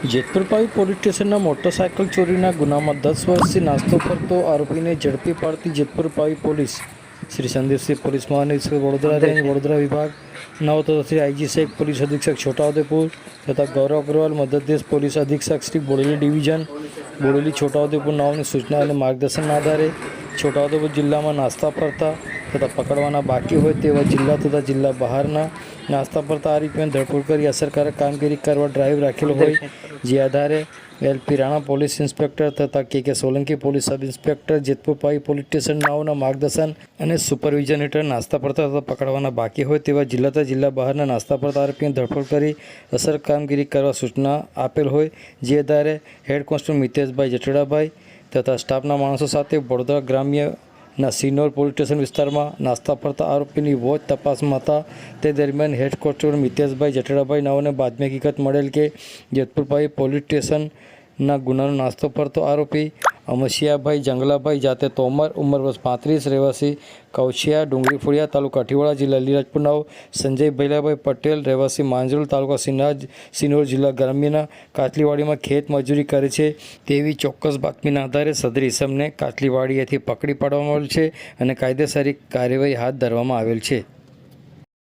Jetpur Pavi police સ્ટેશનના motorcycle ચોરીના ગુનામાં 10 વર્ષથી નાસ્તો કરતો આરોપીને ઝડપી પાડતી જેતપુર પાવી પોલીસ શ્રી સંદીપસિંહ પોલીસ મહાનિરીક્ષક વડોદરા રેન્જ વડોદરા વિભાગ નવ તથા શ્રી આઈજી શેખ પોલીસ અધિક્ષક છોટાઉદેપુર તથા ગૌરવ અગ્રવાલ મદદનીશ પોલીસ અધિક્ષક શ્રી બોડેલી ડિવિઝન બોડેલી છોટાઉદેપુર નાઓની સૂચના અને માર્ગદર્શનના આધારે છોટાઉદેપુર જિલ્લામાં નાસ્તા ફરતા તથા પકડવાના બાકી હોય તેવા જિલ્લા તથા જિલ્લા બહારના નાસ્તા ફરતા આરોપીઓને ધરપકડ કરી અસરકારક કામગીરી કરવા ડ્રાઈવ રાખેલો હોય જે આધારે એલપી રાણા પોલીસ ઇન્સ્પેક્ટર તથા K Solanki police sub inspector Jetpur Pavi police station નાઓના માર્ગદર્શન અને સુપરવિઝન હેઠળ નાસ્તા પડતા તથા પકડવાના બાકી હોય તેવા જિલ્લા તથા જિલ્લા બહારના નાસ્તા પડતા આરોપીઓને ધરપકડ કરી અસરકારક કામગીરી કરવા સૂચના આપેલ હોય જે આધારે હેડ કોન્સ્ટેબલ મિતેશભાઈ જટડાભાઈ તથા સ્ટાફના માણસો સાથે વડોદરા ગ્રામ્યના સિનોર પોલીસ સ્ટેશન વિસ્તારમાં નાસ્તા પડતા આરોપીની વોચ તપાસમાં હતા તે દરમિયાન હેડ કોન્સ્ટેબલ મિતેશભાઈ જટડાભાઈ નાઓને બાદમી હકીકત મળેલ કે જેતપુર પાવી પોલીસ સ્ટેશનના ગુનાનો નાસ્તો પડતો આરોપી અમસિયાભાઈ જંગલાભાઈ જાતે તોમર ઉંમર વર્ષ 35 રહેવાસી કૌશિયા ડુંગરી ફળિયા તાલુકા કાઠીવાડા જિલ્લા અલીરાજપુર નાઓ સંજય ભૈલાભાઈ પટેલ રહેવાસી માંજરોલ તાલુકા સિનોર જિલ્લા ગ્રામ્યના કાચલીવાડીમાં ખેત મજૂરી કરે છે તેવી ચોક્કસ બાતમીના આધારે સદરી ઇસમને કાચલીવાડીએથી પકડી પાડવામાં આવેલ છે અને કાયદેસરી કાર્યવાહી હાથ ધરવામાં આવેલ છે।